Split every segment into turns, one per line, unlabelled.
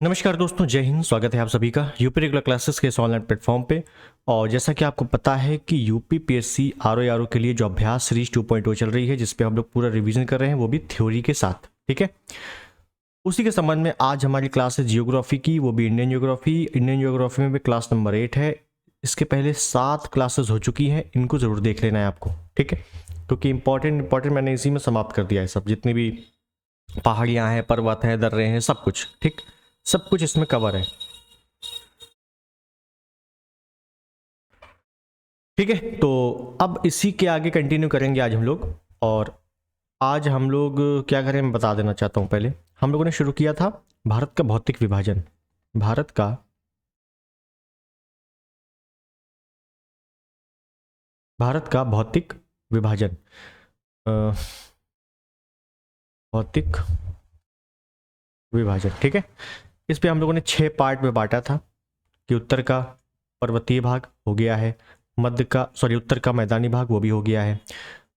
नमस्कार दोस्तों, जय हिंद। स्वागत है आप सभी का यूपी रेगुलर क्लासेस के इस ऑनलाइन प्लेटफॉर्म पे। और जैसा कि आपको पता है कि यूपी पीएससी आरओ के लिए जो अभ्यास सीरीज 2.0 चल रही है, जिस पे हम लोग पूरा रिवीजन कर रहे हैं, वो भी थ्योरी के साथ। ठीक है, उसी के संबंध में आज हमारी क्लास है जियोग्राफी की, वो भी इंडियन जियोग्राफी। इंडियन जियोग्राफी में भी क्लास नंबर 8 है। इसके पहले 7 क्लासेस हो चुकी हैं, इनको ज़रूर देख लेना है आपको। ठीक है, क्योंकि इंपॉर्टेंट मैंने इसी में समाप्त कर दिया है सब, जितनी भी पहाड़ियाँ हैं, पर्वत हैं, दर्रे हैं, सब कुछ। ठीक, सब कुछ इसमें कवर है। ठीक है, तो अब इसी के आगे कंटिन्यू करेंगे आज हम लोग। और आज हम लोग क्या करें मैं बता देना चाहता हूँ। पहले हम लोगों ने शुरू किया था भारत का भौतिक विभाजन। भारत का भारत का भौतिक विभाजन, अ, भौतिक विभाजन। ठीक है, इस पे हम लोगों ने 6 पार्ट में बांटा था कि उत्तर का पर्वतीय भाग हो गया है, उत्तर का मैदानी भाग वो भी हो गया है,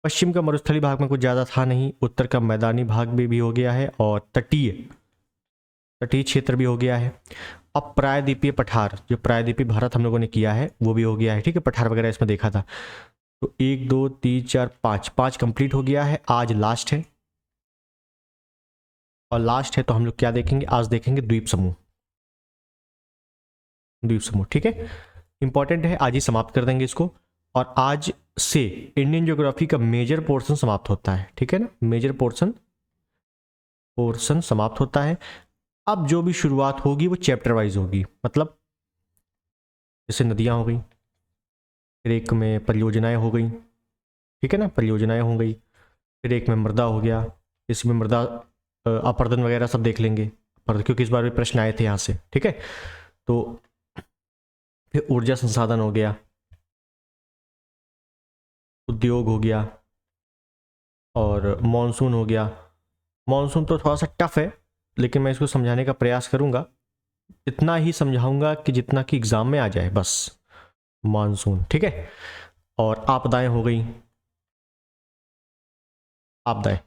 पश्चिम का मरुस्थलीय भाग में कुछ ज़्यादा था नहीं, उत्तर का मैदानी भाग भी हो गया है, और तटीय तटीय क्षेत्र भी हो गया है। अब प्रायद्वीपीय पठार, जो प्रायद्वीपीय भारत हम लोगों ने किया है, वो भी हो गया है। ठीक है, पठार वगैरह इसमें देखा था। तो 1 2 3 4 5 5 कंप्लीट हो गया है। आज लास्ट है, और लास्ट है तो हम लोग क्या देखेंगे, आज देखेंगे द्वीप समूह। द्वीप समूह, ठीक है, इंपॉर्टेंट है, आज ही समाप्त कर देंगे इसको। और आज से इंडियन ज्योग्राफी का मेजर पोर्शन समाप्त होता है। ठीक है ना, मेजर पोर्शन पोर्शन समाप्त होता है। अब जो भी शुरुआत होगी वो चैप्टर वाइज होगी। मतलब जैसे नदियां हो गई, फिर एक में परियोजनाएं हो गई। ठीक है ना, परियोजनाएं हो गई। फिर एक में मृदा हो गया, इसमें मृदा अपरदन वगैरह सब देख लेंगे, पर क्योंकि इस बार भी प्रश्न आए थे यहाँ से। ठीक है, तो फिर ऊर्जा संसाधन हो गया, उद्योग हो गया, और मॉनसून हो गया। मॉनसून तो थोड़ा सा टफ है, लेकिन मैं इसको समझाने का प्रयास करूंगा। इतना ही समझाऊंगा कि जितना कि एग्जाम में आ जाए, बस। मानसून, ठीक है। और आपदाएं हो गई, आपदाएं।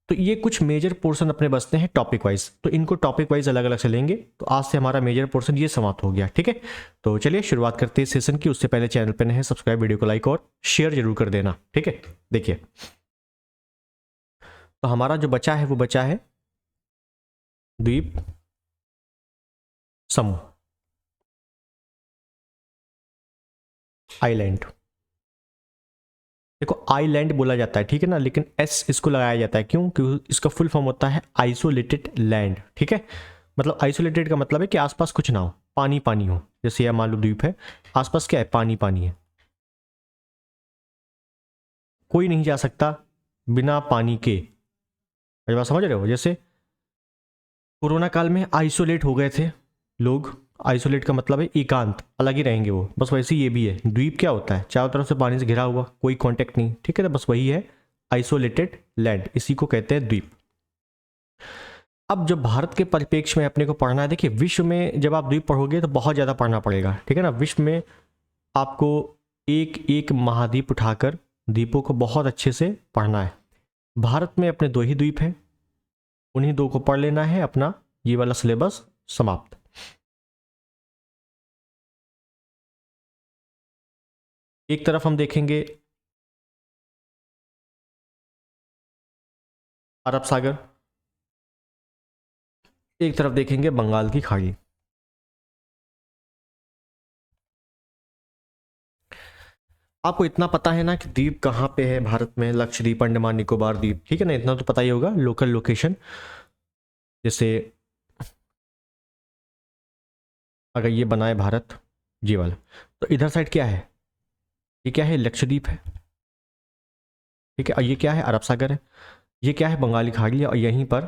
तो ये कुछ मेजर पोर्शन अपने बचते हैं टॉपिक वाइज, तो इनको टॉपिक वाइज अलग अलग से लेंगे। तो आज से हमारा मेजर पोर्शन ये समाप्त हो गया। ठीक है, तो चलिए शुरुआत करते हैं सेशन की। उससे पहले चैनल पर नए हैं, सब्सक्राइब, वीडियो को लाइक और शेयर जरूर कर देना। ठीक है, देखिए, तो हमारा जो बचा है वो बचा है द्वीप समूह, आइलैंड। देखो, आइलैंड बोला जाता है, ठीक है ना, लेकिन एस इसको लगाया जाता है। क्यों? क्योंकि इसका फुल फॉर्म होता है आइसोलेटेड लैंड। ठीक है, मतलब आइसोलेटेड का मतलब है कि आसपास कुछ ना हो, पानी पानी हो। जैसे यह मान लो द्वीप है, आसपास क्या है, पानी पानी है, कोई नहीं जा सकता बिना पानी के। ये बात समझ रहे हो? जैसे कोरोना काल में आइसोलेट हो गए थे लोग। आइसोलेट का मतलब है एकांत, अलग ही रहेंगे वो, बस वैसे ही ये भी है। द्वीप क्या होता है? चारों तरफ से पानी से घिरा हुआ, कोई कांटेक्ट नहीं। ठीक है, तो बस वही है आइसोलेटेड लैंड, इसी को कहते हैं द्वीप। अब जब भारत के परिप्रेक्ष्य में अपने को पढ़ना है, देखिए विश्व में जब आप द्वीप पढ़ोगे तो बहुत ज़्यादा पढ़ना पड़ेगा। ठीक है ना, विश्व में आपको एक एक महाद्वीप उठाकर द्वीपों को बहुत अच्छे से पढ़ना है। भारत में अपने 2 ही द्वीप हैं, उन्हीं 2 को पढ़ लेना है, अपना ये वाला सिलेबस समाप्त। एक तरफ हम देखेंगे अरब सागर, एक तरफ देखेंगे बंगाल की खाड़ी। आपको इतना पता है ना कि द्वीप कहाँ पे है भारत में? लक्षद्वीप, अंडमान निकोबार द्वीप, ठीक है ना, इतना तो पता ही होगा, लोकल लोकेशन। जैसे अगर ये बना है भारत, ये वाला, तो इधर साइड क्या है? ये क्या है? लक्षद्वीप है। ठीक है, और ये क्या है? अरब सागर है। ये क्या है? बंगाली खाड़ी है। और यहीं पर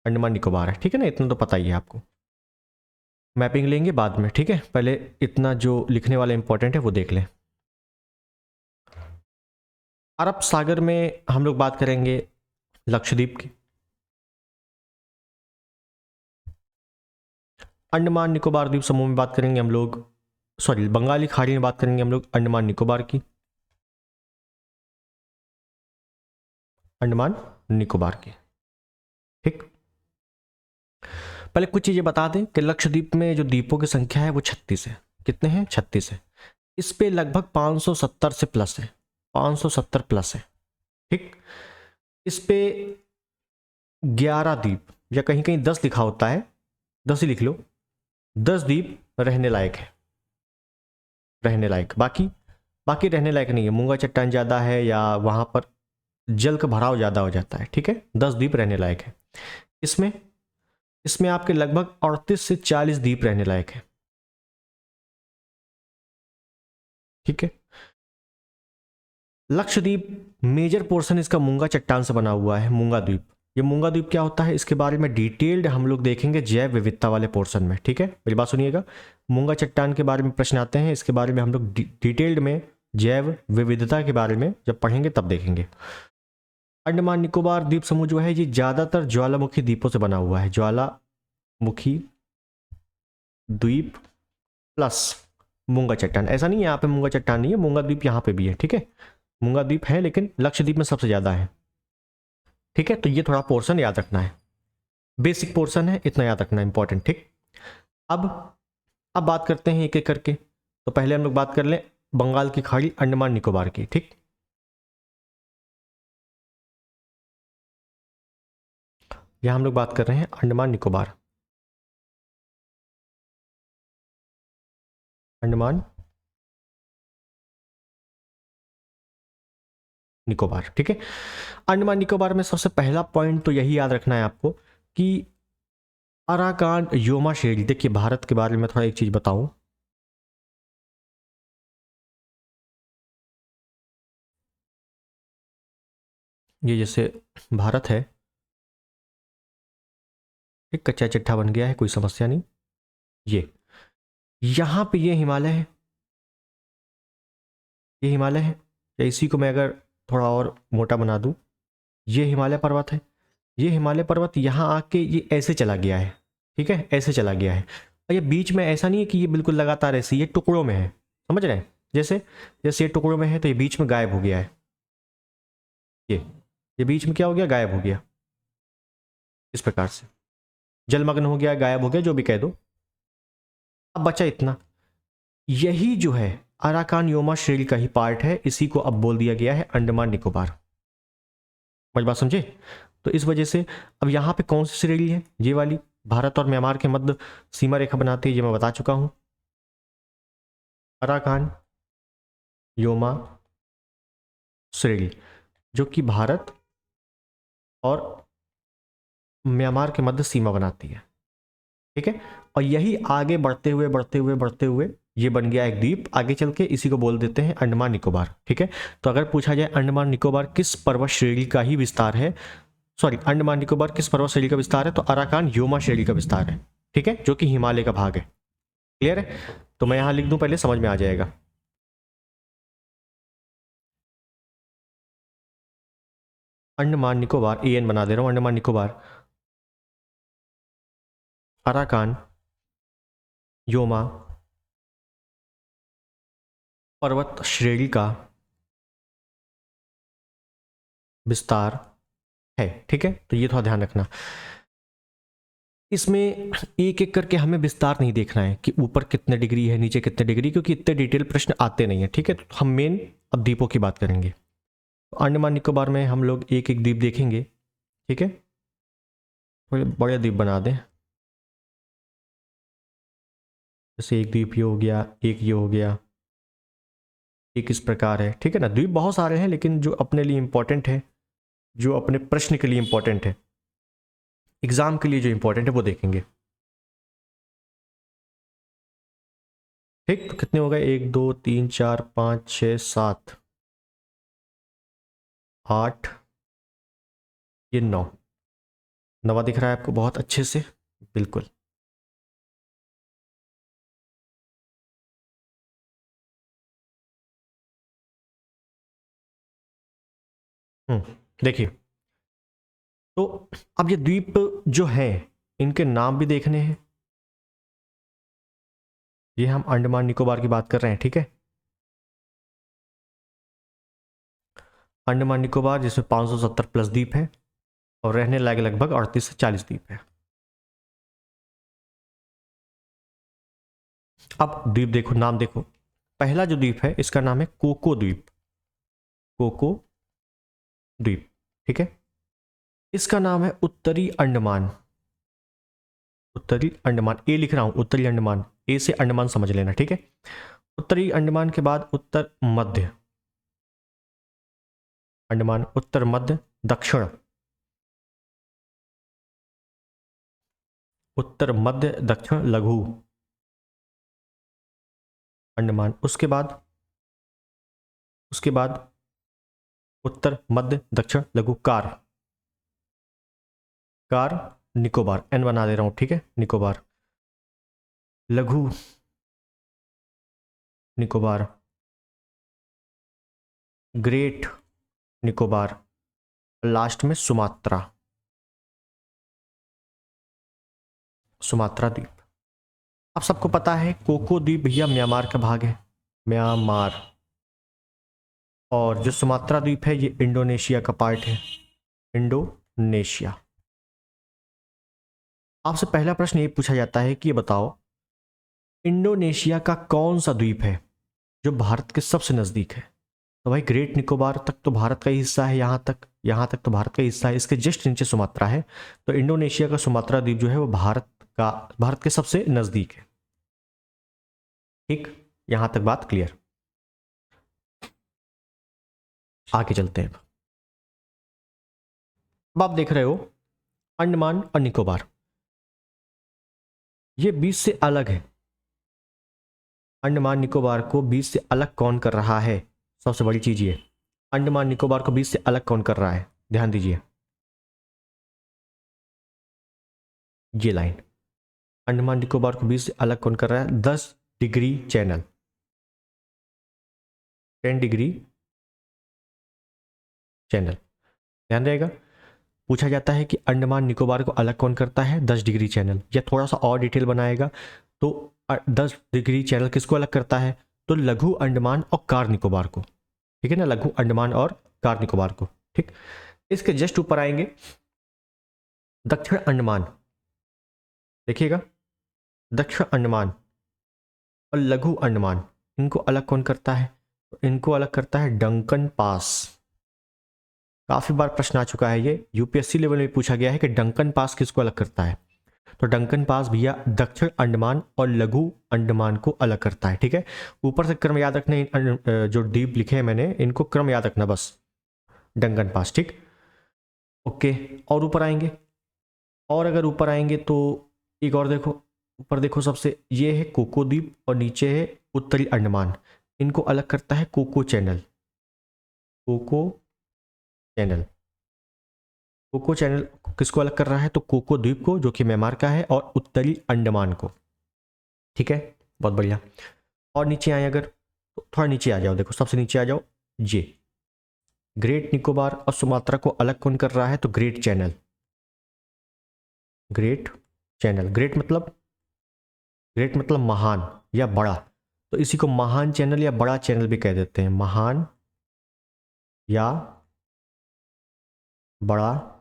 अंडमान निकोबार है। ठीक है ना, इतना तो पता ही है आपको। मैपिंग लेंगे बाद में, ठीक है, पहले इतना जो लिखने वाला इंपॉर्टेंट है वो देख लें। अरब सागर में हम लोग बात करेंगे लक्षद्वीप की। अंडमान निकोबार द्वीप समूह में बात करेंगे हम लोग, सॉरी, बंगाली खाड़ी में बात करेंगे हम लोग अंडमान निकोबार की। अंडमान निकोबार की, ठीक। पहले कुछ चीज़ें बता दें कि लक्षद्वीप में जो द्वीपों की संख्या है वो 36 है। कितने हैं? 36 है। इस पे लगभग 570 से प्लस है, 570 प्लस है। ठीक, इस पे 11 द्वीप या कहीं कहीं 10 लिखा होता है, 10 ही लिख लो, 10 द्वीप रहने लायक है, रहने लायक। बाकी बाकी रहने लायक नहीं है, मूंगा चट्टान ज़्यादा है या वहाँ पर जल का भराव ज़्यादा हो जाता है। ठीक है, 10 द्वीप रहने लायक है। इसमें इसमें आपके लगभग 38 से 40 द्वीप रहने लायक है। ठीक है, लक्षद्वीप मेजर पोर्शन इसका मूंगा चट्टान से बना हुआ है, मूंगा द्वीप। ये मूंगा द्वीप क्या होता है, इसके बारे में डिटेल्ड हम लोग देखेंगे जैव विविधता वाले पोर्शन में। ठीक है, मेरी बात सुनिएगा, मूंगा चट्टान के बारे में प्रश्न आते हैं, इसके बारे में हम लोग डिटेल्ड में जैव विविधता के बारे में जब पढ़ेंगे तब देखेंगे। अंडमान निकोबार द्वीप समूह जो है ये ज़्यादातर ज्वालामुखी द्वीपों से बना हुआ है, ज्वालामुखी द्वीप प्लस मूंगा चट्टान। ऐसा नहीं है यहाँ पे मूंगा चट्टान नहीं है, मूंगा द्वीप यहाँ पे भी है। ठीक है, मूंगा द्वीप है लेकिन लक्षद्वीप में सबसे ज़्यादा है। ठीक है, तो ये थोड़ा पोर्शन याद रखना है, बेसिक पोर्शन है, इतना याद रखना है, इंपॉर्टेंट। ठीक, अब बात करते हैं एक एक करके। तो पहले हम लोग बात कर लें बंगाल की खाड़ी, अंडमान निकोबार की। ठीक, यहाँ हम लोग बात कर रहे हैं अंडमान निकोबार, अंडमान निकोबार। ठीक है, अंडमान निकोबार में सबसे पहला पॉइंट तो यही याद रखना है आपको कि अराकान योमा शेरी। देखिए, भारत के बारे में थोड़ा एक चीज बताऊं, ये जैसे भारत है, एक कच्चा चिट्ठा बन गया है, कोई समस्या नहीं। ये यहां पे ये हिमालय है, ये हिमालय है, या इसी को मैं अगर थोड़ा और मोटा बना दूं, ये हिमालय पर्वत है। ये हिमालय पर्वत यहाँ आके ये ऐसे चला गया है। ठीक है, ऐसे चला गया है, और ये बीच में ऐसा नहीं है कि ये बिल्कुल लगातार ऐसे, ये टुकड़ों में है, समझ रहे हैं? जैसे जैसे ये टुकड़ों में है तो ये बीच में गायब हो गया है, ये बीच में क्या हो गया, गायब हो गया, इस प्रकार से जलमग्न हो गया, गायब हो गया, जो भी कह दो। अब बचा इतना, यही जो है अराकान योमा श्रेणी का ही पार्ट है, इसी को अब बोल दिया गया है अंडमान निकोबार। बड़ी बात समझे? तो इस वजह से अब यहाँ पे कौन सी श्रेणी है, ये वाली, भारत और म्यांमार के मध्य सीमा रेखा बनाती है, ये मैं बता चुका हूं, अराकान योमा श्रेणी, जो कि भारत और म्यांमार के मध्य सीमा बनाती है। ठीक है, और यही आगे बढ़ते हुए बढ़ते हुए बढ़ते हुए ये बन गया एक द्वीप, आगे चल के इसी को बोल देते हैं अंडमान निकोबार। ठीक है, तो अगर पूछा जाए अंडमान निकोबार किस पर्वत श्रेणी का ही विस्तार है, सॉरी, अंडमान निकोबार किस पर्वत श्रेणी का विस्तार है, तो अराकान योमा श्रेणी का विस्तार है। ठीक है, जो कि हिमालय का भाग है। क्लियर है? तो मैं यहां लिख दूं, पहले समझ में आ जाएगा। अंडमान निकोबार, एन बना दे रहा हूं, अंडमान निकोबार अराकान योमा पर्वत श्रेणी का विस्तार है। ठीक है, तो ये थोड़ा ध्यान रखना, इसमें एक एक करके हमें विस्तार नहीं देखना है कि ऊपर कितने डिग्री है, नीचे कितने डिग्री, क्योंकि इतने डिटेल प्रश्न आते नहीं है। ठीक है, तो हम मेन अब द्वीपों की बात करेंगे। तो अंडमान निकोबार में हम लोग एक एक द्वीप देखेंगे। ठीक है, थोड़े बड़े द्वीप बना दें, जैसे एक द्वीप ये हो गया, एक ये हो गया, एक इस प्रकार है। ठीक है ना, द्वीप बहुत सारे हैं, लेकिन जो अपने लिए इंपॉर्टेंट है, जो अपने प्रश्न के लिए इंपॉर्टेंट है, एग्जाम के लिए जो इंपॉर्टेंट है, वो देखेंगे। ठीक, तो कितने हो गए, 1 2 3 4 5 6 7 8, ये 9, नवा दिख रहा है आपको बहुत अच्छे से, बिल्कुल। देखिए, तो अब ये द्वीप जो है, इनके नाम भी देखने हैं। ये हम अंडमान निकोबार की बात कर रहे हैं। ठीक है, अंडमान निकोबार जिसमें 570 प्लस द्वीप है और रहने लायक लगभग 38 से 40 द्वीप है। अब द्वीप देखो, नाम देखो, पहला जो द्वीप है इसका नाम है कोको द्वीप, कोको द्वीप, ठीक है। इसका नाम है उत्तरी अंडमान, उत्तरी अंडमान, ए लिख रहा हूं उत्तरी अंडमान, ए से अंडमान समझ लेना, ठीक है। उत्तरी अंडमान के बाद उत्तर मध्य अंडमान, उत्तर मध्य दक्षिण, उत्तर मध्य दक्षिण लघु अंडमान, उसके बाद उत्तर मध्य दक्षिण लघु कार, कार निकोबार, एन बना दे रहा हूं, ठीक है, निकोबार, लघु निकोबार, ग्रेट निकोबार, लास्ट में सुमात्रा, सुमात्रा द्वीप। आप सबको पता है कोको द्वीप भैया म्यांमार का भाग है, म्यांमार, और जो सुमात्रा द्वीप है ये इंडोनेशिया का पार्ट है, इंडोनेशिया। आपसे पहला प्रश्न ये पूछा जाता है कि ये बताओ इंडोनेशिया का कौन सा द्वीप है जो भारत के सबसे नजदीक है। तो भाई ग्रेट निकोबार तक तो भारत का ही हिस्सा है, यहाँ तक तो भारत का हिस्सा है, इसके जस्ट नीचे सुमात्रा है। तो इंडोनेशिया का सुमात्रा द्वीप जो है वो भारत के सबसे नजदीक है। ठीक, यहां तक बात क्लियर। आगे चलते हैं। अब आप देख रहे हो अंडमान और निकोबार, ये बीच से अलग है। अंडमान निकोबार को बीच से अलग कौन कर रहा है? सबसे बड़ी चीज ये, अंडमान निकोबार को बीच से अलग कौन कर रहा है? ध्यान दीजिए, ये लाइन, अंडमान निकोबार को बीच से अलग कौन कर रहा है? 10 डिग्री चैनल, 10 डिग्री चैनल। ध्यान रहेगा, पूछा जाता है कि अंडमान निकोबार को अलग कौन करता है? 10 डिग्री चैनल। या थोड़ा सा और डिटेल बनाएगा तो 10 डिग्री चैनल किसको अलग करता है? तो लघु अंडमान और कार निकोबार को, ठीक है ना, लघु अंडमान और कार निकोबार को। ठीक, इसके जस्ट ऊपर आएंगे दक्षिण अंडमान, देखिएगा, दक्षिण अंडमान और लघु अंडमान, इनको अलग कौन करता है? तो इनको अलग करता है डंकन पास। काफी बार प्रश्न आ चुका है ये, यूपीएससी लेवल में पूछा गया है कि डंकन पास किसको अलग करता है। तो डंकन पास भैया दक्षिण अंडमान और लघु अंडमान को अलग करता है। ठीक है, ऊपर से क्रम याद रखना, जो डीप लिखे हैं मैंने इनको क्रम याद रखना बस, डंकन पास। ठीक, ओके, और ऊपर आएंगे, और अगर ऊपर आएंगे तो एक और देखो, ऊपर देखो सबसे, ये है कोको द्वीप और नीचे है उत्तरी अंडमान, इनको अलग करता है Coco Chanel, Coco Chanel. Coco Chanel किसको अलग कर रहा है? तो कोको द्वीप को, जो कि म्यांमार का है, और उत्तरी अंडमान को। ठीक है, बहुत बढ़िया। और नीचे आए अगर, तो थोड़ा नीचे आ जाओ, देखो सबसे नीचे आ जाओ, ये ग्रेट निकोबार और सुमात्रा को अलग कौन कर रहा है? तो great channel, great channel, great मतलब महान या बड़ा, तो इसी को महान चैनल या बड़ा चैनल भी कह देते हैं, महान या बड़ा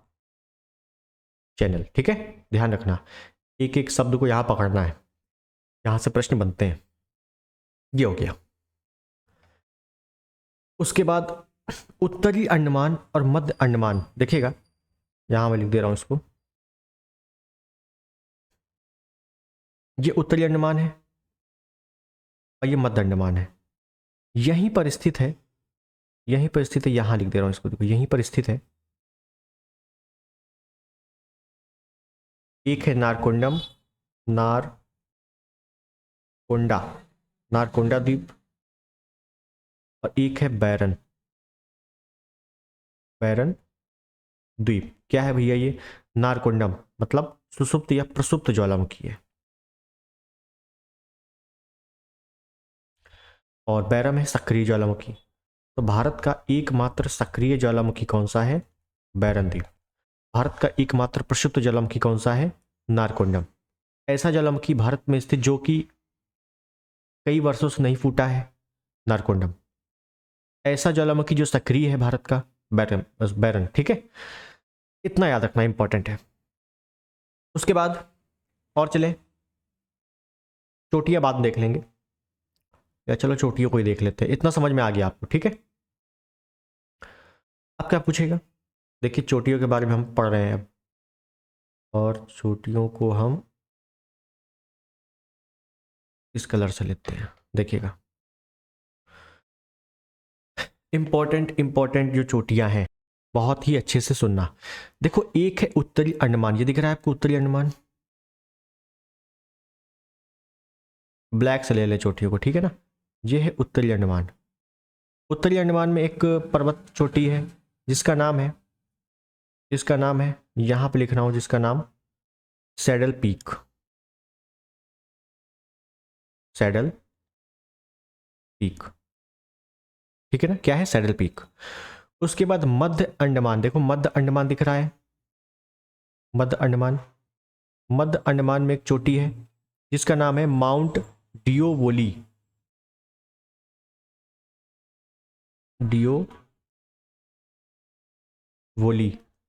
चैनल। ठीक है, ध्यान रखना, एक एक शब्द को यहां पकड़ना है, यहां से प्रश्न बनते हैं। ये हो गया। उसके बाद उत्तरी अंडमान और मध्य अंडमान, देखिएगा यहां मैं लिख दे रहा हूं इसको, ये उत्तरी अंडमान है और ये मध्य अंडमान है, यहीं पर स्थित है, यहीं पर स्थित है, यहां लिख दे रहा हूं इसको, देखो यहीं पर स्थित है। एक है नारकोंडम, नारकोंडा, नारकोंडा द्वीप, और एक है बैरन, बैरन द्वीप। क्या है भैया ये? नारकोंडम मतलब सुसुप्त या प्रसुप्त ज्वालामुखी है, और बैरम है सक्रिय ज्वालामुखी। तो भारत का एकमात्र सक्रिय ज्वालामुखी कौन सा है? बैरन द्वीप। भारत का एकमात्र प्रसुप्त ज्वालामुखी कौन सा है? नारकोंडम। ऐसा ज्वालामुखी भारत में स्थित जो कि कई वर्षों से नहीं फूटा है, नारकोंडम। ऐसा ज्वालामुखी जो सक्रिय है भारत का, बैरन, बस बैरन। ठीक है, इतना याद रखना इंपॉर्टेंट है। उसके बाद और चले, चोटियां बाद में देख लेंगे, या चलो चोटियों को ही देख लेते हैं, इतना समझ में आ गया आपको, ठीक है। अब क्या पूछेगा, देखिए चोटियों के बारे में हम पढ़ रहे हैं अब, और चोटियों को हम इस कलर से लेते हैं, देखिएगा इंपॉर्टेंट इंपॉर्टेंट जो चोटियां हैं बहुत ही अच्छे से सुनना। देखो एक है उत्तरी अंडमान, ये दिख रहा है आपको उत्तरी अंडमान, ब्लैक से ले लें चोटियों को, ठीक है ना। ये है उत्तरी अंडमान। उत्तरी अंडमान में एक पर्वत चोटी है जिसका नाम है, यहां पे लिख रहा हूं, जिसका नाम सैडल पीक, सैडल पीक, ठीक है ना, क्या है, सैडल पीक। उसके बाद मध्य अंडमान, देखो मध्य अंडमान दिख रहा है, मध्य अंडमान, मध्य अंडमान में एक चोटी है जिसका नाम है माउंट डियोवोली,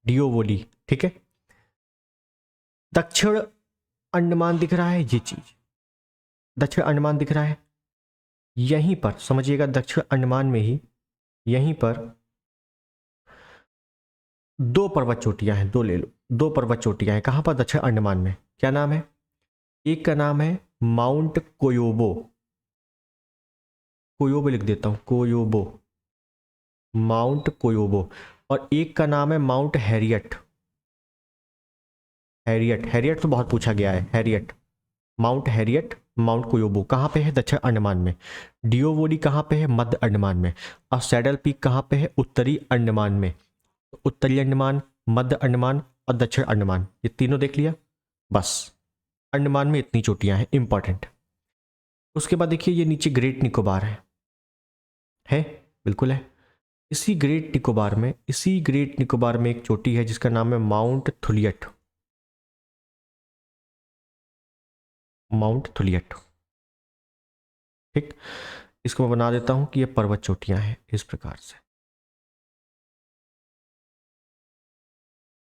डियोवोली, ठीक है। दक्षिण अंडमान दिख रहा है, ये चीज दक्षिण अंडमान दिख रहा है, यहीं पर समझिएगा, दक्षिण अंडमान में ही यहीं पर दो पर्वत चोटियां हैं, दो ले लो, दो पर्वत चोटियां हैं, कहां पर, दक्षिण अंडमान में। क्या नाम है, एक का नाम है माउंट कोयोबो, कोयोबो लिख देता हूं, कोयोबो, माउंट कोयोबो, और एक का नाम है माउंट हैरियट, हैरियट तो बहुत पूछा गया है, हैरियट, माउंट हैरियट, माउंट कोयोबो कहाँ पे है, दक्षिण अंडमान में। डियोवोली कहाँ पे है, मध्य अंडमान में। और सैडल पीक कहाँ पे है, उत्तरी अंडमान में। उत्तरी अंडमान, मध्य अंडमान और दक्षिण अंडमान, ये तीनों देख लिया, बस अंडमान में इतनी चोटियां हैं इंपॉर्टेंट। उसके बाद देखिए ये नीचे ग्रेट निकोबार है, बिल्कुल है। इसी ग्रेट निकोबार में एक चोटी है जिसका नाम है माउंट थुलियट, ठीक। इसको मैं बना देता हूं कि ये पर्वत चोटियां हैं इस प्रकार से,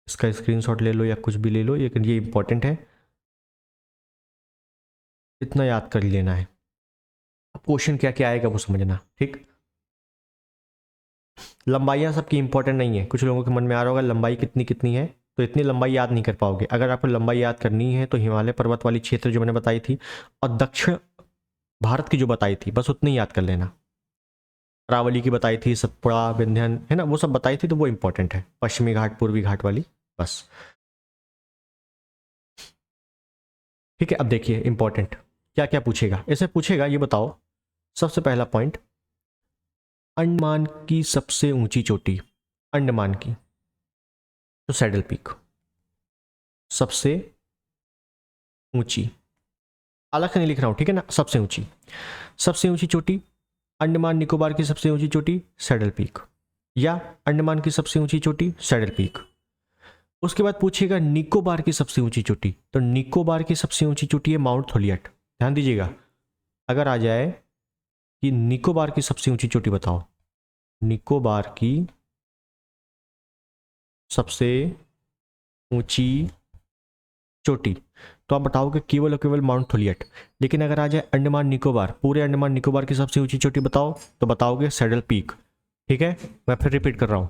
इसका स्क्रीनशॉट ले लो या कुछ भी ले लो, लेकिन ये इंपॉर्टेंट है, इतना याद कर लेना है। अब क्वेश्चन क्या क्या आएगा वो समझना, ठीक। लंबाइयाँ सबकी इंपॉर्टेंट नहीं है, कुछ लोगों के मन में आ रहा होगा लंबाई कितनी कितनी है, तो इतनी लंबाई याद नहीं कर पाओगे। अगर आपको लंबाई याद करनी है तो हिमालय पर्वत वाली क्षेत्र जो मैंने बताई थी, और दक्षिण भारत की जो बताई थी, बस उतनी याद कर लेना। अरावली की बताई थी, सतपुड़ा, विंध्यन, है ना, वो सब बताई थी, तो वो इंपॉर्टेंट है, पश्चिमी घाट, पूर्वी घाट वाली, बस, ठीक है। अब देखिए इंपॉर्टेंट क्या क्या पूछेगा, ऐसे पूछेगा, ये बताओ सबसे पहला पॉइंट, अंडमान की सबसे ऊंची चोटी, अंडमान की, तो सैडल पीक सबसे ऊंची, अलग से नहीं लिख रहा हूं, ठीक है ना, सबसे ऊंची चोटी, अंडमान निकोबार की सबसे ऊंची चोटी सैडल पीक, या अंडमान की सबसे ऊंची चोटी सैडल पीक। उसके बाद पूछेगा निकोबार की सबसे ऊंची चोटी, तो निकोबार की सबसे ऊंची चोटी है माउंट थोलियट। ध्यान दीजिएगा, अगर आ जाए कि निकोबार की सबसे ऊंची चोटी बताओ, निकोबार की सबसे ऊंची चोटी, तो आप बताओगे केवल और केवल माउंट थोलियट। लेकिन अगर आ जाए अंडमान निकोबार, पूरे अंडमान निकोबार की सबसे ऊंची चोटी बताओ, तो बताओगे सैडल पीक, ठीक है। मैं फिर रिपीट कर रहा हूं,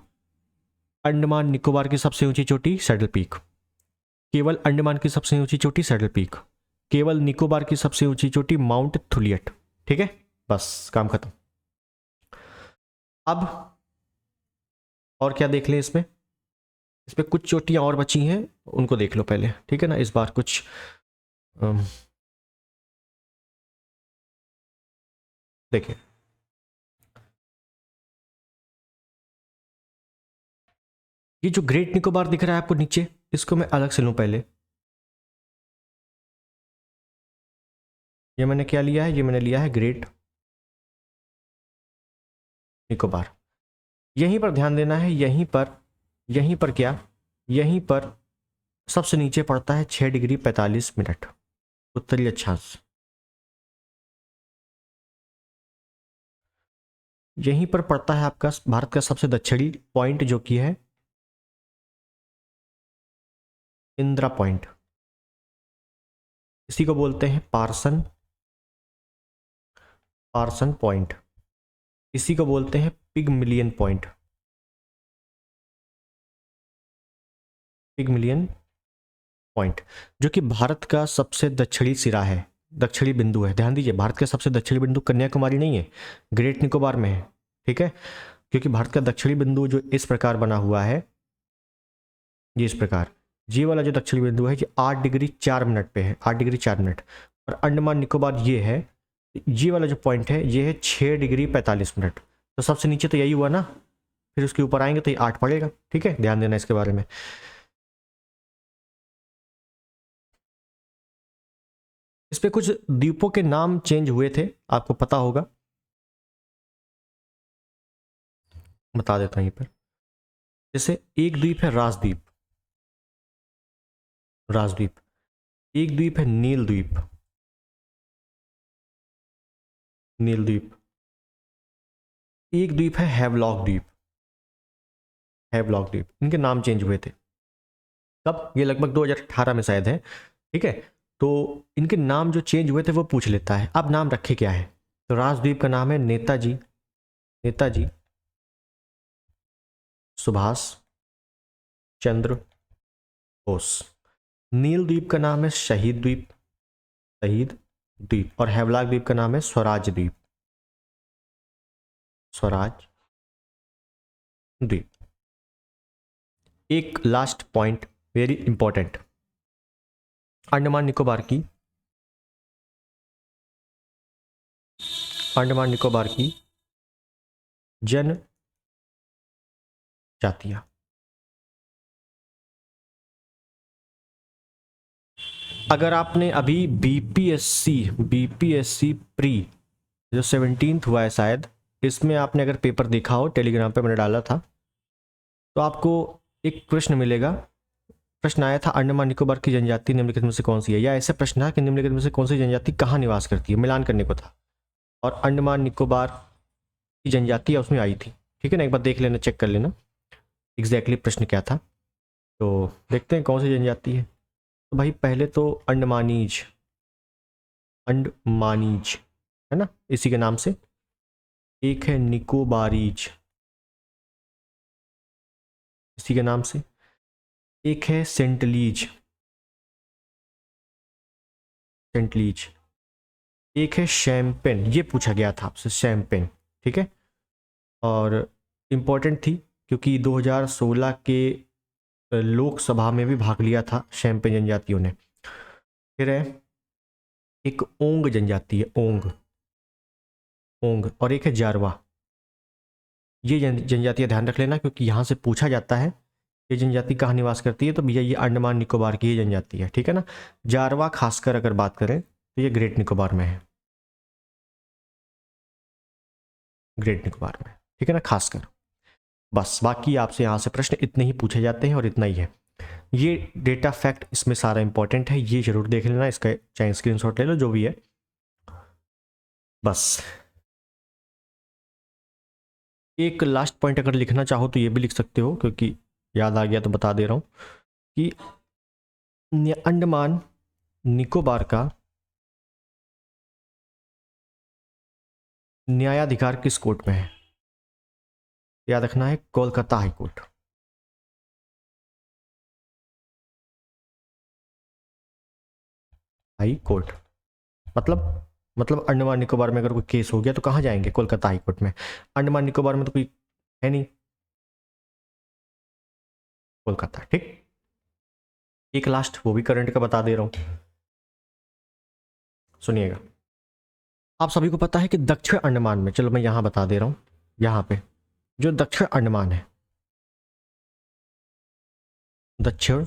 अंडमान निकोबार की सबसे ऊंची चोटी सैडल पीक, केवल अंडमान की सबसे ऊंची चोटी सैडल पीक, केवल निकोबार की सबसे ऊंची चोटी माउंट थुलियट, ठीक है, बस काम खत्म। अब और क्या देख लें इसमें कुछ चोटियां और बची हैं, उनको देख लो पहले, ठीक है ना। इस बार कुछ देखिए, ये जो ग्रेट निकोबार दिख रहा है आपको नीचे, इसको मैं अलग से लूं पहले। ये मैंने क्या लिया है, ये मैंने लिया है ग्रेट निकोबार। यहीं पर ध्यान देना है, यहीं पर क्या, यहीं पर सबसे नीचे पड़ता है 6 डिग्री 45 मिनट उत्तरी अक्षांश, यहीं पर पड़ता है आपका भारत का सबसे दक्षिणी पॉइंट जो कि है इंदिरा पॉइंट, इसी को बोलते हैं पार्सन पार्सन पॉइंट, इसी को बोलते हैं पिगमिलियन पॉइंट। पिगमिलियन पॉइंट जो कि भारत का सबसे दक्षिणी सिरा है, दक्षिणी बिंदु है। ध्यान दीजिए, भारत का सबसे दक्षिणी बिंदु कन्याकुमारी नहीं है, ग्रेट निकोबार में है। ठीक है, क्योंकि भारत का दक्षिणी बिंदु जो इस प्रकार बना हुआ है, ये इस प्रकार, ये वाला जो दक्षिणी बिंदु है ये 8 डिग्री 4 मिनट पे है, 8 डिग्री 4 मिनट। और अंडमान निकोबार ये है, ये वाला जो पॉइंट है ये है 6 डिग्री 45 मिनट। तो सबसे नीचे तो यही हुआ ना, फिर उसके ऊपर आएंगे तो ये 8 पड़ेगा। ठीक है, ध्यान देना इसके बारे में। इस पे कुछ द्वीपों के नाम चेंज हुए थे, आपको पता होगा, बता देता हूं यहीं पर। जैसे एक द्वीप है राजद्वीप, राजद्वीप। एक द्वीप है नील द्वीप, नील द्वीप। एक द्वीप है हैवलॉक द्वीप, हैवलॉक द्वीप। इनके नाम चेंज हुए थे तब, ये लगभग 2018 में शायद है। ठीक है, तो इनके नाम जो चेंज हुए थे वो पूछ लेता है, अब नाम रखे क्या है। तो राजद्वीप का नाम है नेताजी, नेताजी सुभाष चंद्र बोस। नील द्वीप का नाम है शहीद द्वीप, शहीद द्वीप। और हैवलॉक द्वीप का नाम है स्वराज द्वीप, स्वराज द्वीप। एक last point very important, Andaman Nicobar की, अंडमान निकोबार की जन जातियां। अगर आपने अभी बीपीएससी प्री जो 17th हुआ है शायद, इसमें आपने अगर पेपर देखा हो, टेलीग्राम पे मैंने डाला था, तो आपको एक प्रश्न मिलेगा। प्रश्न आया था अंडमान निकोबार की जनजाति निम्नलिखित में से कौन सी है, या ऐसा प्रश्न है कि निम्नलिखित में से कौन सी जनजाति कहाँ निवास करती है, मिलान करने को था। और अंडमान निकोबार की जनजाति उसमें आई थी। ठीक है ना, एक बार देख लेना, चेक कर लेना एग्जैक्टली प्रश्न क्या था। तो देखते हैं कौन सी जनजाति है। तो भाई पहले तो अंडमानीज, अंडमानीज है ना, इसी के नाम से। एक है निकोबारीज, इसी के नाम से। एक है सेंटलीज, सेंटलीज। एक है शैम्पेन, ये पूछा गया था आपसे, शैम्पेन। ठीक है, और इम्पोर्टेंट थी क्योंकि 2016 के लोकसभा में भी भाग लिया था शैम्पेन जनजातियों ने। फिर है एक ओंग जनजाति है, ओंग, ओंग। और एक है जारवा। ये जनजातियाँ ध्यान रख लेना क्योंकि यहाँ से पूछा जाता है ये जनजाति कहाँ निवास करती है, तो भैया ये अंडमान निकोबार की ही जनजाति है। ठीक है ना, जारवा खासकर अगर बात करें तो ये ग्रेट निकोबार में है, ग्रेट निकोबार में। ठीक है ना, खासकर। बस बाकी आपसे यहाँ से प्रश्न इतने ही पूछे जाते हैं और इतना ही है। ये डेटा फैक्ट इसमें सारा इंपॉर्टेंट है, ये जरूर देख लेना, इसका चाहे स्क्रीनशॉट ले लो, जो भी है। बस एक लास्ट पॉइंट अगर लिखना चाहो तो ये भी लिख सकते हो, क्योंकि याद आ गया तो बता दे रहा हूँ कि अंडमान निकोबार का न्यायाधिकार किस कोर्ट में है। याद रखना है, Kolkata high court. High court मतलब अंडमान निकोबार में अगर कोई केस हो गया तो कहाँ जाएंगे, कोलकाता हाई कोर्ट में। अंडमान निकोबार में तो कोई है नहीं, कोलकाता। ठीक, एक लास्ट वो भी करंट का बता दे रहा हूं, सुनिएगा। आप सभी को पता है कि दक्षिण अंडमान में, चलो मैं यहां बता दे रहा हूं, यहां पे जो दक्षिण अंडमान है, दक्षिण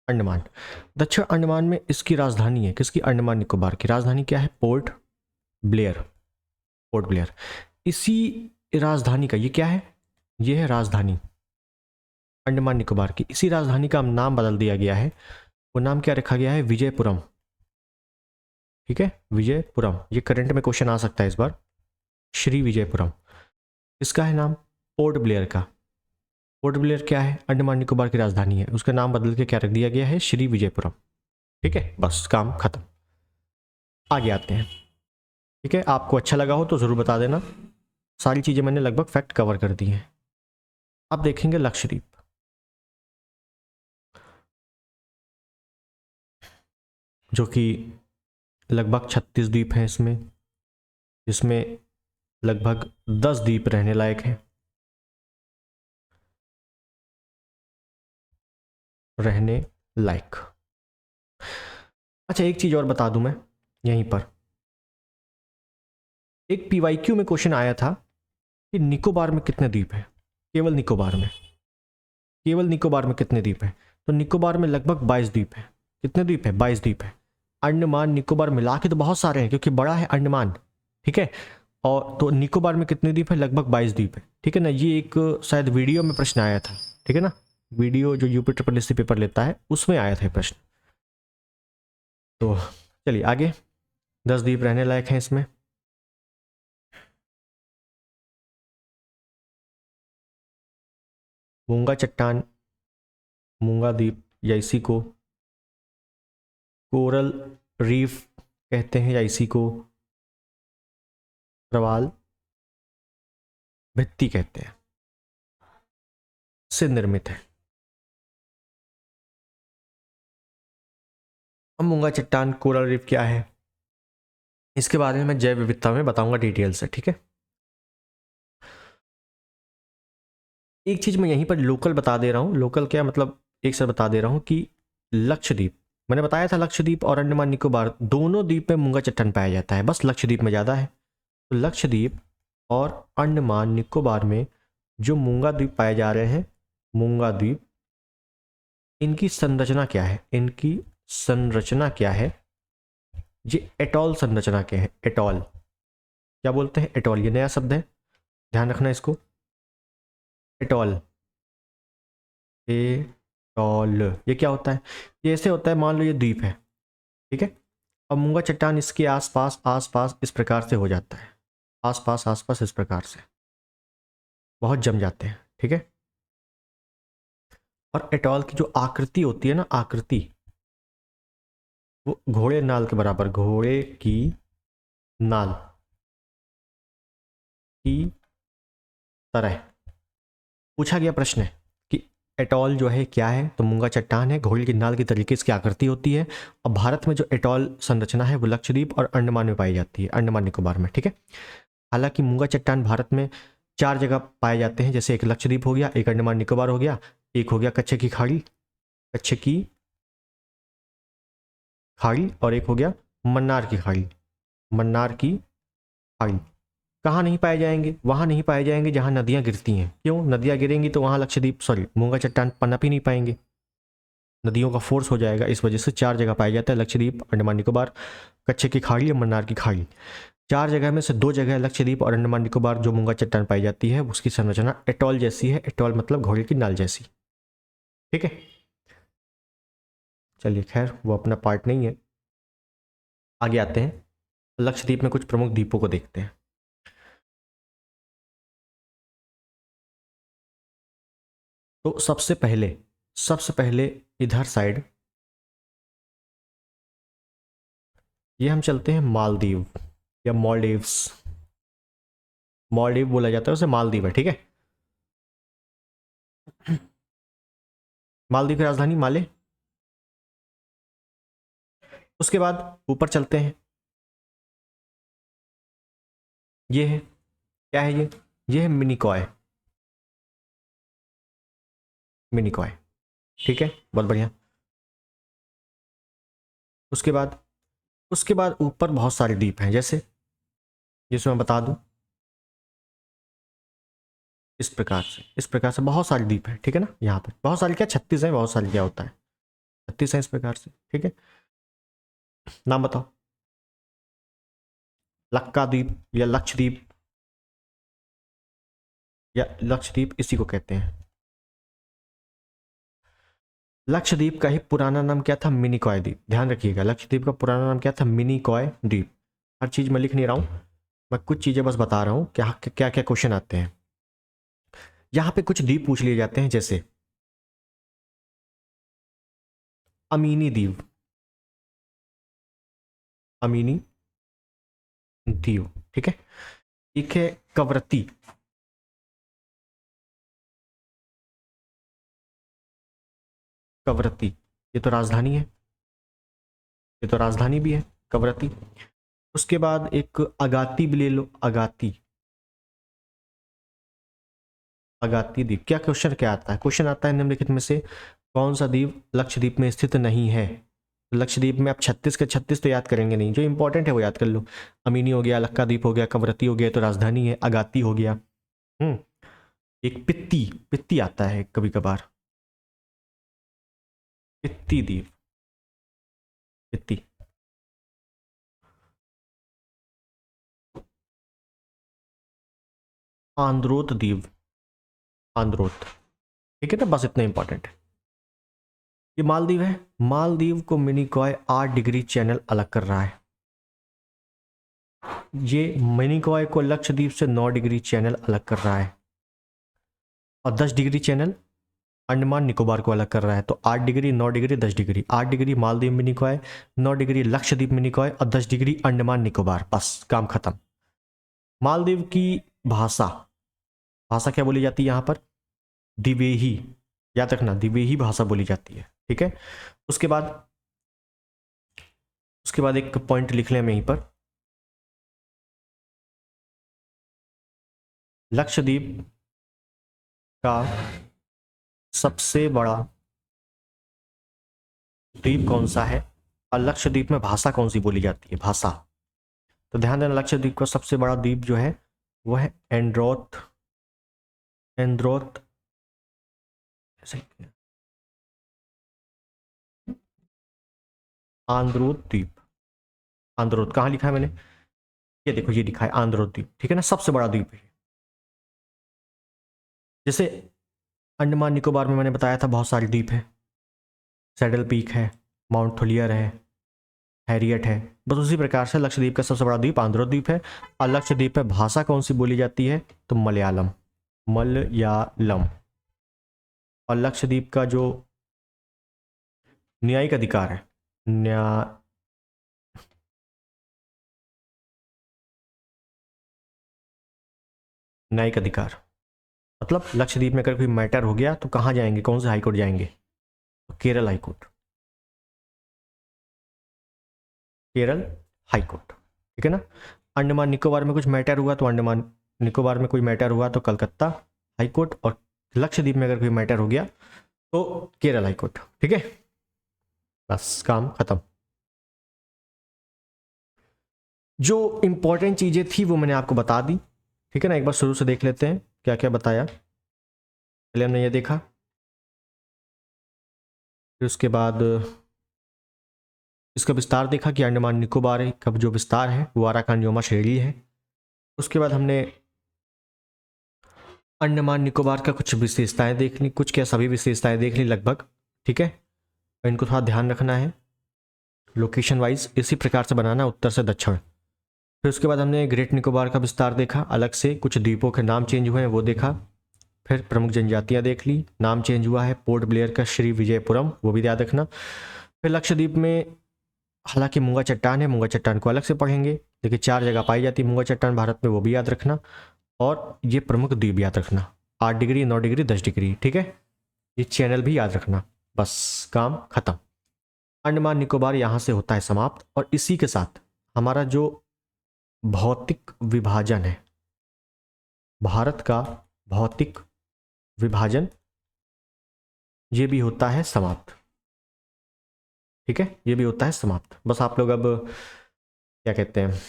अंडमान, दक्षिण अंडमान में इसकी राजधानी है, किसकी, अंडमान निकोबार की राजधानी क्या है, पोर्ट ब्लेयर, पोर्ट ब्लेयर। इसी राजधानी का ये क्या है, ये है राजधानी अंडमान निकोबार की। इसी राजधानी का नाम बदल दिया गया है, वो नाम क्या रखा गया है, विजयपुरम। ठीक है, विजयपुरम। ये करंट में क्वेश्चन आ सकता है इस बार, श्री विजयपुरम। इसका है नाम पोर्ट ब्लेयर का। पोर्ट ब्लेयर क्या है, अंडमान निकोबार की राजधानी है, उसका नाम बदल के क्या रख दिया गया है, श्री विजयपुरम। ठीक है, बस काम खत्म। आगे आते हैं। ठीक है, आपको अच्छा लगा हो तो ज़रूर बता देना। सारी चीज़ें मैंने लगभग फैक्ट कवर कर दी हैं। अब देखेंगे लक्षद्वीप, जो कि लगभग 36 द्वीप हैं इसमें, जिसमें लगभग 10 द्वीप रहने लायक हैं। रहने लायक। अच्छा, एक चीज़ और बता दूं मैं यहीं पर, एक पीवाईक्यू में क्वेश्चन आया था कि निकोबार में कितने द्वीप हैं, केवल निकोबार में, केवल निकोबार में कितने द्वीप हैं? तो निकोबार में लगभग 22 द्वीप हैं। कितने द्वीप हैं? 22 द्वीप हैं। अंडमान निकोबार मिला के तो बहुत सारे हैं, क्योंकि बड़ा है अंडमान, ठीक है। और तो निकोबार में कितने द्वीप हैं? लगभग 22 द्वीप है, ठीक है ना। ये एक शायद वीडियो में प्रश्न आया था, ठीक है ना, वीडियो जो यूपी ट्रिपल एससी पेपर लेता है उसमें आया था प्रश्न। तो चलिए आगे, 10 द्वीप रहने लायक हैं इसमें। मूंगा चट्टान, मूंगा द्वीप, या इसी को कोरल रीफ कहते हैं, या इसी को प्रवाल भित्ति कहते हैं, से निर्मित है। अब मूंगा चट्टान, कोरल रीफ क्या है, इसके बारे में मैं जैव विविधता में बताऊंगा डिटेल से, ठीक है। एक चीज मैं यहीं पर लोकल बता दे रहा हूं, लोकल क्या मतलब, एक से बता दे रहा हूं कि लक्षद्वीप, मैंने बताया था लक्षद्वीप और अंडमान निकोबार दोनों द्वीप में मूंगा चट्टान पाया जाता है, बस लक्षद्वीप में ज्यादा है। तो लक्षद्वीप और अंडमान निकोबार में जो मूंगा द्वीप पाए जा रहे हैं, मूंगा द्वीप, इनकी संरचना क्या है, इनकी संरचना क्या है? ये एटॉल संरचना के हैं। एटॉल क्या बोलते हैं? एटॉल, ये नया शब्द है, ध्यान रखना इसको। एटॉल, एटॉल, ये क्या होता है? ये ऐसे होता है, मान लो ये द्वीप है, ठीक है, और मूंगा चट्टान इसके आसपास आसपास इस प्रकार से हो जाता है, आसपास आसपास इस प्रकार से बहुत जम जाते हैं, ठीक है। और एटॉल की जो आकृति होती है ना, आकृति, वो घोड़े नाल के बराबर, घोड़े की नाल की तरह। पूछा गया प्रश्न है कि एटॉल जो है क्या है, तो मूंगा चट्टान है, घोड़े की नाल की तरीके इसकी आकृति होती है। और भारत में जो एटॉल संरचना है वो लक्षद्वीप और अंडमान में पाई जाती है, अंडमान निकोबार में, ठीक है। हालांकि मूंगा चट्टान भारत में 4 जगह पाए जाते हैं, जैसे एक लक्षद्वीप हो गया, एक अंडमान निकोबार हो गया, एक हो गया कच्छ की खाड़ी, कच्छ की खाड़ी, और एक हो गया मन्नार की खाड़ी, मन्नार की खाड़ी। कहाँ नहीं पाए जाएंगे? वहां नहीं पाए जाएंगे जहां नदियां गिरती हैं। क्यों? नदियां गिरेंगी तो वहां लक्षद्वीप, सॉरी, मूंगा चट्टान पनप ही नहीं पाएंगे, नदियों का फोर्स हो जाएगा। इस वजह से 4 जगह पाया जाता है, लक्षद्वीप, अंडमान निकोबार, कच्छ की खाड़ी और मन्नार की खाड़ी। 4 जगह में से 2 जगह लक्षद्वीप और अंडमान निकोबार जो मूंगा चट्टान पाई जाती है, उसकी संरचना एटॉल जैसी है। एटॉल मतलब घोड़े की नाल जैसी, ठीक है। चलिए खैर, वो अपना पार्ट नहीं है, आगे आते हैं। लक्षद्वीप में कुछ प्रमुख द्वीपों को देखते हैं। तो सबसे पहले इधर साइड ये हम चलते हैं मालदीव या मॉलडीव्स, मॉलडीव बोला जाता है उसे, मालदीव है, ठीक है। मालदीव की राजधानी माले। उसके बाद ऊपर चलते हैं, ये है, क्या है ये है मिनिकॉय, मिनिकॉय, ठीक है, बहुत बढ़िया। उसके बाद ऊपर बहुत सारे द्वीप हैं, जैसे जिसमें मैं बता दूं, इस प्रकार से बहुत सारे द्वीप हैं, ठीक है ना। यहाँ पे बहुत सारे क्या, 36 हैं, बहुत सारे क्या होता है, 36 हैं इस प्रकार से, ठीक है। नाम बताओ। लक्का द्वीप या लक्षद्वीप, या लक्षद्वीप इसी को कहते हैं। लक्षद्वीप का ही पुराना नाम क्या था? मिनिकॉय द्वीप, ध्यान रखिएगा, लक्षद्वीप का पुराना नाम क्या था? मिनिकॉय द्वीप। हर चीज मैं लिख नहीं रहा हूं, मैं कुछ चीजें बस बता रहा हूं, क्या क्या क्या क्वेश्चन आते हैं। यहां पे कुछ द्वीप पूछ लिए जाते हैं, जैसे अमीनी द्वीप, अमीनी दीव, ठीक है। एक है कवरत्ती, कवरत्ती ये तो राजधानी है, ये तो राजधानी भी है कवरत्ती। उसके बाद एक अगाती भी ले लो, अगाती, अगाती द्वीप। क्या क्वेश्चन क्या आता है? क्वेश्चन आता है निम्नलिखित में से कौन सा द्वीप लक्षद्वीप में स्थित नहीं है? लक्षद्वीप में आप 36 के 36 तो याद करेंगे नहीं, जो इंपॉर्टेंट है वो याद कर लो। अमीनी हो गया, लक्का द्वीप हो गया, कवरत्ती हो गया तो राजधानी है, अगाती हो गया। एक पित्ती, पित्ती आता है कभी कभार, पित्ती द्वीप, पित्ती। आंद्रोत द्वीप, आंद्रोत, ठीक है ना, बस इतना इंपॉर्टेंट है। ये मालदीव है, मालदीव को मिनिकॉय 8 डिग्री चैनल अलग कर रहा है। ये मिनिकॉय को लक्षद्वीप से 9 डिग्री चैनल अलग कर रहा है, और 10 डिग्री चैनल अंडमान निकोबार को अलग कर रहा है। तो 8 degree, 9 degree, 10 degree. 8 degree Maldives Minicoy, 9 degree Lakshadweep Minicoy और 10 डिग्री अंडमान निकोबार। बस काम खत्म। मालदीव की भाषा, भाषा क्या बोली जाती है यहाँ पर? दिवेही, याद रखना, दिवेही भाषा बोली जाती है, ठीक है। उसके बाद, उसके बाद एक पॉइंट लिख लें हम यहीं पर, लक्षद्वीप का सबसे बड़ा द्वीप कौन सा है और लक्षद्वीप में भाषा कौन सी बोली जाती है? भाषा, तो ध्यान देना, लक्षद्वीप का सबसे बड़ा द्वीप जो है वो है एंड्रोथ, एंड्रोथ, आंद्रोथ द्वीप। आंद्रोथ कहाँ लिखा है मैंने? ये देखो, ये लिखा है आंद्रोथ द्वीप, ठीक है ना, सबसे बड़ा द्वीप है। जैसे अंडमान निकोबार में मैंने बताया था बहुत सारे द्वीप है, सैडल पीक है, माउंट थोलियर है, हैरियट है, बस उसी प्रकार से लक्षद्वीप का सबसे बड़ा द्वीप आंद्रोथ द्वीप है। और लक्षद्वीप में भाषा कौन सी बोली जाती है? तो मलयालम, मलयालम। और लक्षद्वीप का जो न्यायिक अधिकार है, न्यायिक अधिकार मतलब लक्षद्वीप में अगर कोई मैटर हो गया तो कहाँ जाएंगे, कौन से हाईकोर्ट जाएंगे? तो केरल हाईकोर्ट, केरल हाईकोर्ट, ठीक है ना। अंडमान निकोबार में कुछ मैटर हुआ तो अंडमान निकोबार में कोई मैटर हुआ तो कलकत्ता हाईकोर्ट, और लक्षद्वीप में अगर कोई मैटर हो गया तो केरल हाईकोर्ट, ठीक है। बस काम खत्म। जो इंपॉर्टेंट चीजें थी वो मैंने आपको बता दी, ठीक है ना। एक बार शुरू से देख लेते हैं क्या क्या बताया। पहले हमने ये देखा, फिर उसके बाद इसका विस्तार देखा कि अंडमान निकोबार का जो विस्तार है वो आराकान श्रेणी है। उसके बाद हमने अंडमान निकोबार का कुछ विशेषताएं देख ली, कुछ क्या सभी विशेषताएं देख ली लगभग, ठीक है। इनको थोड़ा ध्यान रखना है, लोकेशन वाइज इसी प्रकार से बनाना, उत्तर से दक्षिण। फिर उसके बाद हमने ग्रेट निकोबार का विस्तार देखा अलग से, कुछ द्वीपों के नाम चेंज हुए हैं वो देखा। फिर प्रमुख जनजातियां देख ली, नाम चेंज हुआ है, पोर्ट ब्लेयर का श्री विजयपुरम, वो भी याद रखना। फिर लक्षद्वीप में हालांकि मूंगा चट्टान है, मूंगा चट्टान को अलग से पढ़ेंगे, देखिए 4 जगह पाई जाती है मूंगा चट्टान भारत में, वो भी याद रखना। और ये प्रमुख द्वीप याद रखना, 8 डिग्री, 9 डिग्री, 10 डिग्री, ठीक है। ये चैनल भी याद रखना, बस काम खत्म। अंडमान निकोबार यहाँ से होता है समाप्त, और इसी के साथ हमारा जो भौतिक विभाजन है, भारत का भौतिक विभाजन, ये भी होता है समाप्त, ठीक है, ये भी होता है समाप्त। बस आप लोग अब क्या कहते हैं,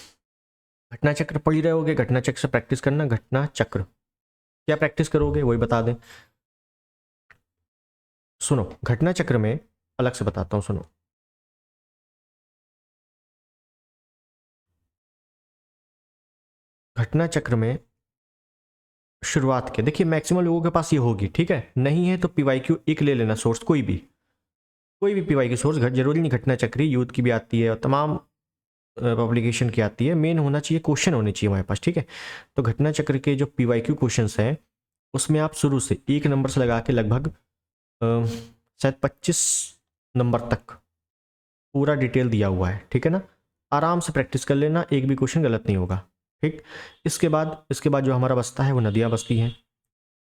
घटना चक्र पढ़ ही रहे होगे, घटना चक्र से प्रैक्टिस करना। घटना चक्र क्या प्रैक्टिस करोगे वही बता दें। सुनो, घटना चक्र में अलग से बताता हूं, सुनो। घटना चक्र में शुरुआत के, देखिए मैक्सिमम लोगों के पास ये होगी, ठीक है, नहीं है तो पीवाईक्यू एक ले लेना सोर्स, कोई भी पीवाईक्यू सोर्स, जरूरी नहीं घटना चक्री, यूथ की भी आती है और तमाम पब्लिकेशन की आती है। मेन होना चाहिए, क्वेश्चन होने चाहिए हमारे पास, ठीक है। तो घटना चक्र के जो पीवाईक्यू क्वेश्चंस हैं उसमें आप शुरू से 1 नंबर से लगा के लगभग शायद 25 नंबर तक पूरा डिटेल दिया हुआ है, ठीक है ना। आराम से प्रैक्टिस कर लेना, एक भी क्वेश्चन गलत नहीं होगा। ठीक, इसके बाद जो हमारा बसता है वो नदियाँ बसती हैं।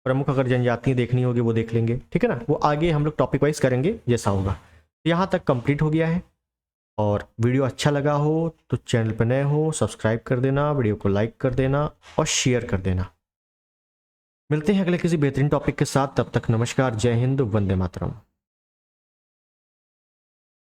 प्रमुख अगर जनजातियाँ देखनी होगी वो देख लेंगे, ठीक है ना, वो आगे हम लोग टॉपिक वाइज करेंगे जैसा होगा। यहाँ तक कंप्लीट हो गया है, और वीडियो अच्छा लगा हो तो चैनल पर नए हो सब्सक्राइब कर देना, वीडियो को लाइक कर देना और शेयर कर देना। मिलते हैं अगले किसी बेहतरीन टॉपिक के साथ, तब तक नमस्कार, जय हिंद, वंदे मातरम।